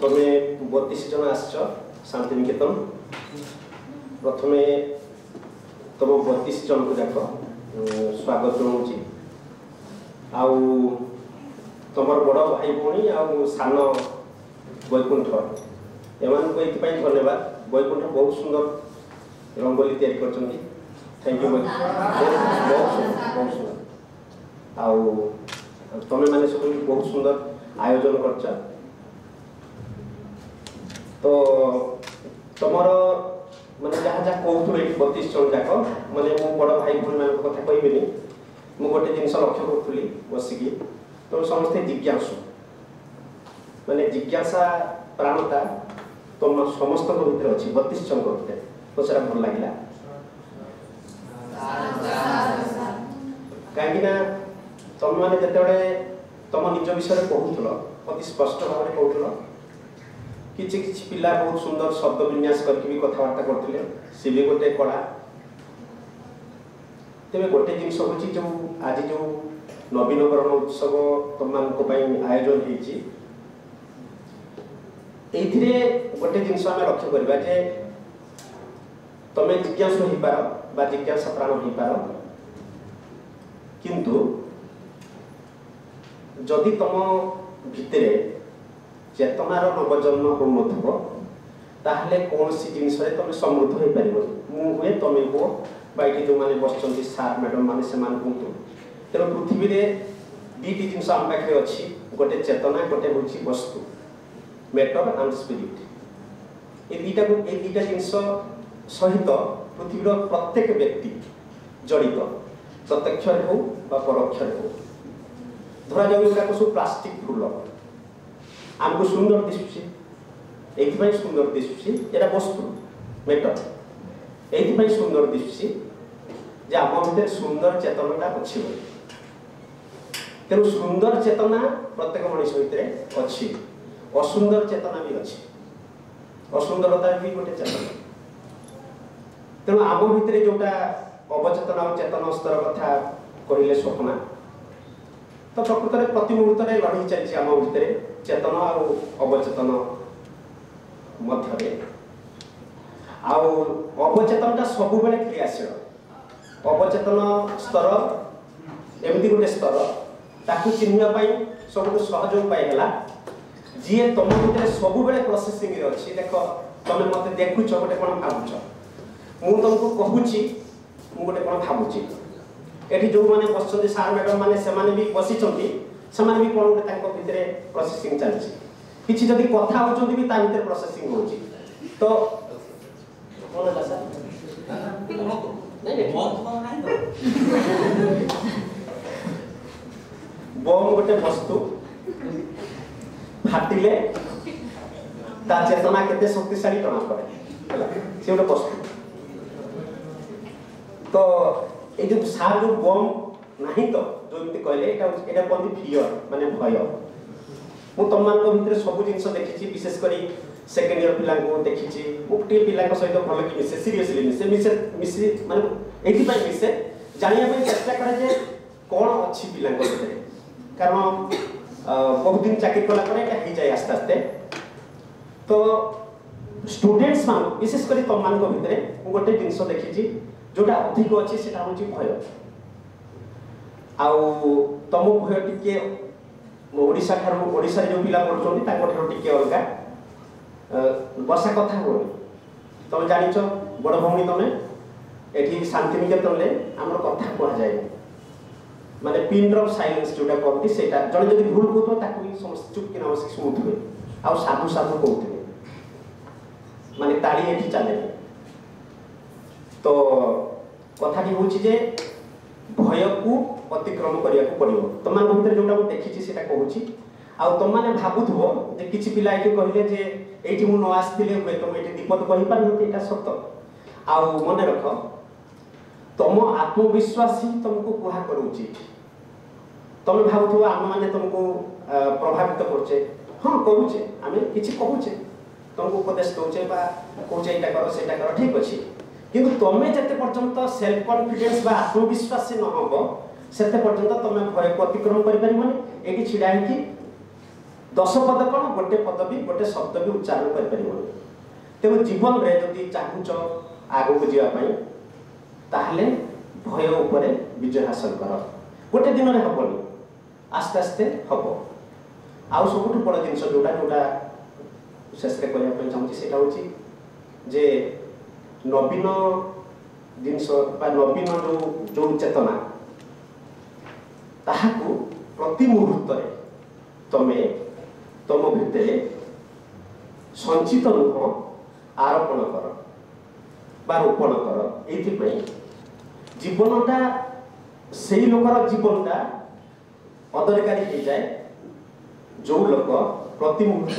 तुम्हें 32 जन आस शांति निकेतन प्रथमे तुम 32 जन को जाक स्वागत जनाऊँगी आउ तुम बड़ भाई भौणी आउ सान वैकुंठ एमान को ये धन्यवाद। वैकुंठ बहुत सुंदर रंगोली तैयारी कर थैंक यू बहुत सुंदर आउ तुम मैंने सब बहुत सुंदर आयोजन कर तो तुमर माने जहाँ जहाँ कहूँ ये 32 जन जाक माने मो बड़ भाई भौणी मान कथा कहबी मु गोटे जिनस लक्ष्य करूली बसिकी तो समस्ते जिज्ञासु माने जिज्ञासा प्राणता तुम समस्त भीतर अच्छी 32 जन भीतर तो सेटा भल लगे कहीं तुम मैंने जिते तुम निज विषय कहूल अति स्पष्ट भाव में कहूल किछि पिला बहुत सुंदर शब्द विन्यास करके भी कथबार्ता करते सी भी गोटे कला तेरे गोटे जिनस हूँ जो आज जो नवीनकरण उत्सव तुम आयोजन होती गोटे जिनस आम लक्ष्य करवा जे तुम्हें जिज्ञासु हो पार जिज्ञासा प्राण हो पार किंतु जदि तुम भितर चेतनार नवजन्म हो नए कौन सी जिनस तुम समृद्ध हो पार मुझे तुम्हें हो ये जो मैंने बस सार मैडम मैंने से कहतु तेणु पृथ्वी दीटी जिनस आम पाखे अच्छी गोटे चेतना गोटे हूँ वस्तु मैटर एंड स्पिरिट ये दुईटा जिनस सहित पृथ्वीर प्रत्येक व्यक्ति जड़ित प्रत्यक्ष हो परोक्ष हो धरा जाऊ सब प्लास्टिक फूल आमको सुंदर दिशुची ये सुंदर दिशुची यहाँ वस्तु मैटर ये सुंदर दिशुची जे आम भर सुंदर चेतनाटा अच्छी तेणु सुंदर चेतना प्रत्येक मनीष भितर अच्छी असुंदर चेतना भी अच्छी असुंदरता भी गोटे चेतना तेणु आम भितर जोटा अवचेतना और चेतन स्तर कथा कहले स्वप्ना तो प्रकृत में प्रति मुहूर्त लड़ी चलती आम भितर चेतन और अवचेतन मध्य अवचेतनटा सब बेले क्रियाशील अवचेतन स्तर एमती गोटे स्तर ताकू चिन्हवाई सब सहज उपाय है जी तुम भर सब बेले प्रोसेसिंग अच्छी देख तुम मत देखुच गोटे कौन भावुच मुझे तुमको कहूँ गोटे कौन भावुची ये जो मैंने बस सार मैडम मैंने से भी बसी से भी कौन गोटे भितर प्रोसेसिंग चलती किसी जदि कथा होती भी भितर प्रोसेसिंग हो तो बम गोटे वस्तु फाटिले ता चेतना केते शक्तिशाली जना पड़े से गोटे वस्तु तो ये जो सार जो बम नहीं तो जो कहले यहाँ कहते फियर माने भय मु तुम भितर सब जिन देखी विशेषकर सेकेंड इयर पिला देखी गोटे पिला सहित भल कि मिसे सीरीयसली मिसे मिसे माने ये मिसे जाना चेष्टा करे कौन अच्छी पिला भितर कारण बहुत दिन चाकरी कला हो जाए आस्ते आस्ते तो स्टूडेंट्स मान विशेषकर तुम मान भितर गोटे जिन देखी जोटा अधिक अच्छे से भय आउ तुम भय टी ओडिशा जो पिला पढ़ुं टी अलग बसा कथा हो तुम जाच बड़ भौणी तुम ये शांति निकेतन आम कथा कहुए माने पिन ड्रॉप साइलेंस जोटा कहती से जड़े जब भूल कहते समस्त चुप कि बस शुणुवे आ साधु साधु कहते माने ताली ये चले तो कथाटी हूँ जे भय को अतिक्रम करने को पड़ो तुम भर जोटा मुझे देखी से कहूँ आउ तुम मैंने भावुव जे किसी पिला ये कहले जे ये मुझे न आसते हुए तुम ये विपद कही पार यहाँ सत आउ मन रख तुम आत्मविश्वास ही तुमको कुहा करुच्ची तुम भावुव आम मैंने तुमको प्रभावित करुचे हाँ करुचे आम कि कहूचे तुमको उपदेश दौचे कौचे यहाँ कर से कर ठीक अच्छे किंतु तुम्हें जिते पर्यंत सेल्फ कॉन्फिडेंस बा आत्मविश्वास न हम से पर्यंत तुम भय को अतिक्रम कर ये छिड़ा 10 पद कौन गोटे पद भी गोटे शब्द भी उच्चारण कर परिबो तेणु जीवन रे जदि चाहूच आगो को जीवाई ताहले भय उपरे विजय हासिल कर गोटे दिन रे हबनी आस्ते आस्ते हम आउ सब बड़ जिन जोटा जोटा शेष में कहना चाहूँगी से जे नवीन जिनस नवीन जो जो चेतना ताहाकू प्रति मुहूर्त तमे तुम भितर संचित नुह आरोपण कर बा रोपण कर ये जीवनटा से लोकर जीवनटा अदरकारी हो जाए जो लोक प्रति मुहूर्त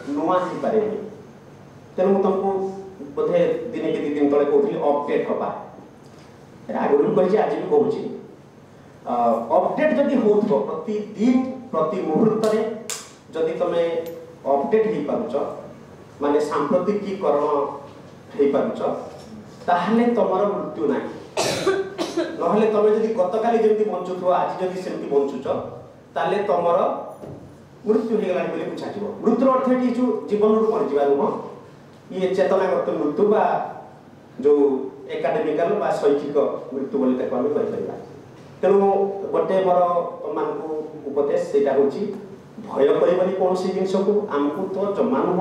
नुआ हो पारे तेणु तुमको बोधे दिने कि दिन तले कहती अपडेट हवा आगुरी कही आज भी कहूँ अपडेट जदि हो प्रति दिन प्रति मुहूर्त जदि तुम अपडेट हो पारुच माने सांप्रतिकीकरण हो पारुच ताहले तुमर मृत्यु ना नहले तुम जदि गतकाली जमी बंचुथ आज जदि सेमती बंचुच ताले तुमर मृत्यु हो गला बोली बुझा मृत्युर अर्थ ये जो जीवन रू मरीजा नुह ये चेतनागत मृत्यु बा जो एकाडेमिकल बा शैक्षिक मृत्यु बोली ताको आमे कहि परिबा तेणु गोटे मोर तुमको उपदेश सेटा होची भय करबनी कौन सी जिनस को आमको तो जमा नुह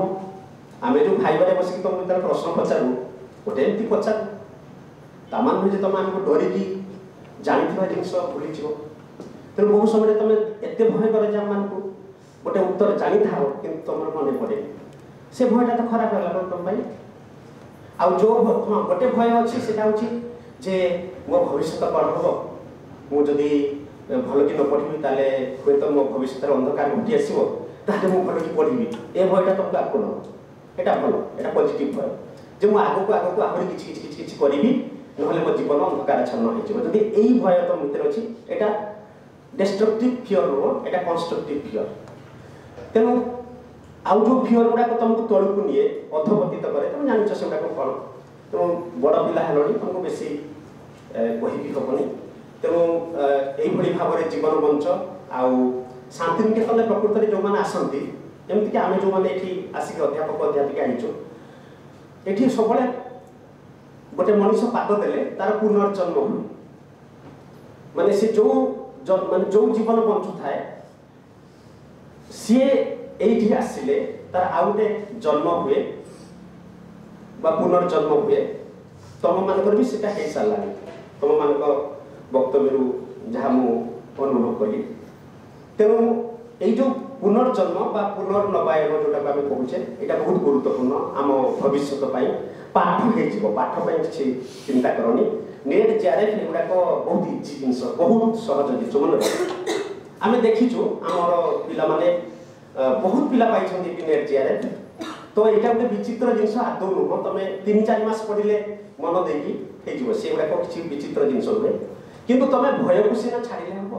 आमे जो भाई बारे बसिक तुम तार प्रश्न पचारू गोटे एमती पचारू तामान नुहे तुम आमको डरिकी जानी जिनस भूली जीव तेणु बहु समय तुम एत भय कर आम मानक गोटे उत्तर जानी था कि तुम मन पड़े से भयटा तो खराब है तुम भाई आउ जो हाँ गोटे भय अच्छी से जे मो भविष्य कौन हम मुझे भल कि न पढ़ी ताले हूँ तो मो भविष्य अंधकार घटी आसो मुझे भल कि पढ़ी ए भयटा तुमको आकुन यहाँ भल यहाँ पॉजिटिव भय जे मुझे आगक आहरी किसी करी ना मो जीवन अंधकार छन्न हो यही भय तुम भर अच्छी यहाँ डिस्ट्रक्टिव फियर नुह यहाँ कन्स्ट्रक्टिव फियर तेणु आउ जो फियर गुड़ाक तुमको तलू को निए अधपतित करे तुम जान से कौन तेणु बड़ पिला हेलनी तुमको बेसी कही हेनी तेणु यही भाव में जीवन बंच आउ शांति निकेतन प्रकृत में जो मैंने आसती एमती आम जो मैंने ये आसिक अध्यापक अध्यापिका आईचु ये सब गोटे मनीष पाद देले तार पुनर्जन्म हुए माने से जो माने जो जीवन बंचु थाए सी ये आसिले तार आउ गोटे जन्म हुए बा पुनर्जन्म हुए तुम मानकर भी सीटा हो सारा तुम मान वक्तव्य जहाँ मुझे अनुभव कली तेणु ये जो पुनर्जन्म बा पुनर्नवायन जोटा आम कहे यहाँ बहुत गुरुत्वपूर्ण आम भविष्य पाठ हो पाठ किसी चिंता करनी नेट जेआरएफ एगुड़ाक बहुत इजी जिन बहुत सहज जिन मन आम देखीचु आमर पिला माने बहुत पिला पाई नेट जेआरएफ तो यहाँ गोटे विचित्र जिन आदौ नुह तुम 3-4 मास पढ़ले मन देगी से गुड़ाक किसी विचित्र जिन नुहे किंतु तुम भय को सीना छाड़े हम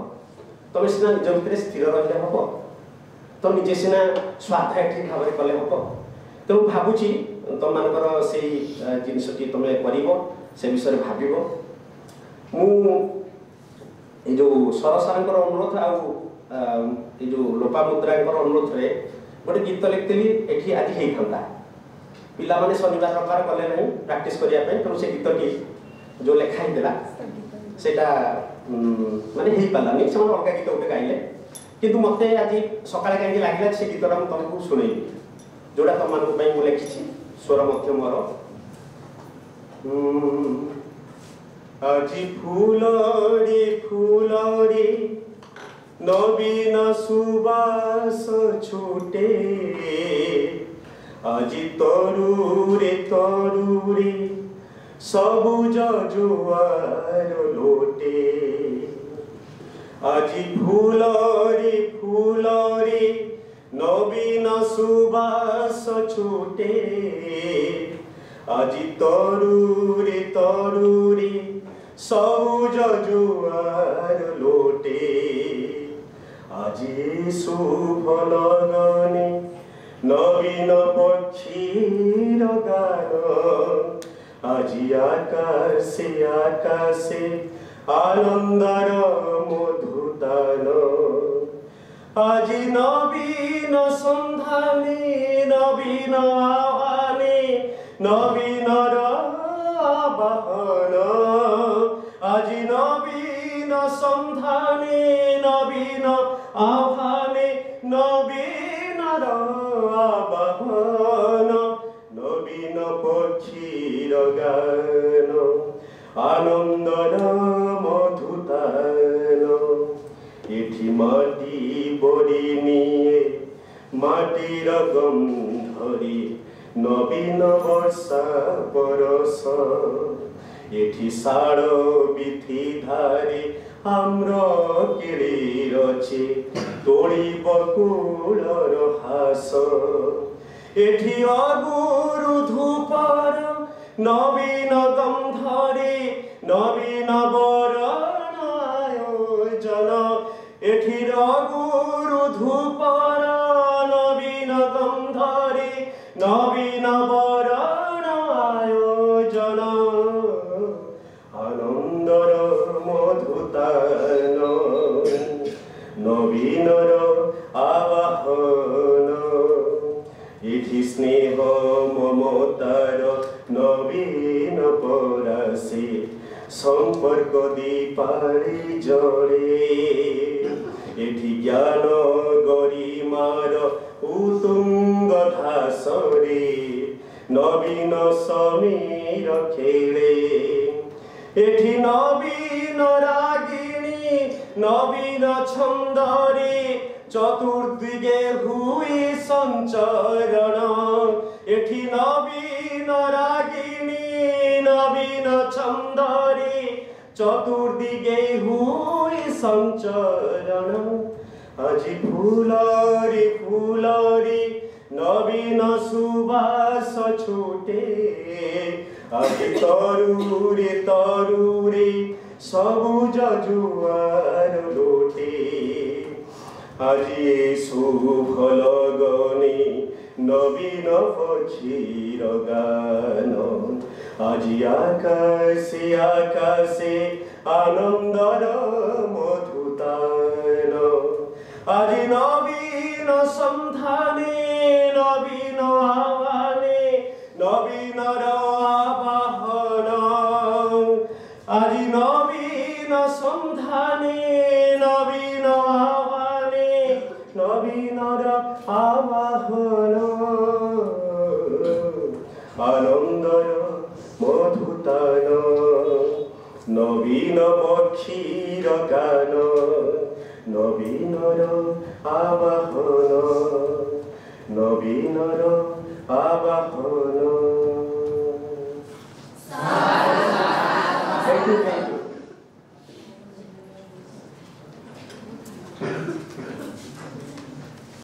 तुम सीना निज भितर स्थिर रही हम तो निजे सीना स्वाध्याय ठीक भाव में कले हम तेणु भावुची तुम मानकर से जिनसटी तुम कर से विषय भाव मु जो सरसार अनुरोध आउ जो लोपामुद्रा अनुरोध रे गोटे गीत लिखी ये आज होता पिला माने शनिवार रविवार गले ना प्राक्ट करने तेणु से गीतटी जो लिखाई देला सेटा माने हो पारानी से अलग गीत गोटे गाइले किंतु मत आज सकाଳେ कहीं लगे से गीतटा मुझे तुमको शुणेबी जोड़ा तुम मानक लिखी स्वर मध्य मोर আজি ফুলরে ফুলরে নবীন সুবাস ছুটে আজি তরুরে তরুরে সবুজ জোয়ার লোটে আজি ফুলরে ফুলরে নবীন সুবাস ছুটে আজি তরুরে তরুরে সবুজ জোয়ার লোটে আজি শুভ লগনে নবীন পক্ষীর গান আজি আকাশে আকাশে আনন্দর মধুতান আজি নবীন সন্ধানে নবীন আহ্বানে নবীনর আবাহন আজি নবীন সন্ধানে নবীন আহ্বানে নবীনর আবাহন নবীন পক্ষীর গান আনন্দর মধুতান এটি মাটি বড়ি নিয়ে মাটির গন্ধরে নবীন বর্ষা বরস এটি ষাড় বিথি ধারে আম্র কেড়ে রচে তোড়ি বকুড়র হাস এটি অগুরু ধূপর নবীন গন্ধরে নবীন বরণায়োজন এটি অগুরু ধূপর নবীন গন্ধরে নবীন বরণায়োজন আনন্দর মধুতান নবীনর আবাহন এটি স্নেহ মমতার নবীন পরাশে সম্পর্ক দীপারে জড়ে এটি জ্ঞান গরিমার উতুঙ্গ ঘাসরে নবীন সমীর খেলে এটি নবীন রাগিণী নবীন ছন্দরে চতুর্দিকে হুই সঞ্চরণ এটি নবীন রাগিণী নবীন ছন্দরে চতুর্দিকে হুই সঞ্চরণ আজি ফুলরে ফুলরে নবীন সুবাস ছুটে আজি তরুরে তরুরে সবুজ জুয়ার লোটে আজি শুভ লগনে নবীন পক্ষীর গান আজি আকাশে আকাশে আনন্দর মধুতান আজি নবীন সন্ধানে নবীন আহ্বানে নবীনর আবাহন আজি নবীন সন্ধানে নবীন আহ্বানে নবীনর আবাহন আনন্দর মধুতান নবীন পক্ষীর গান নবীনর আবাহন নবীনর আবাহন। Thank you.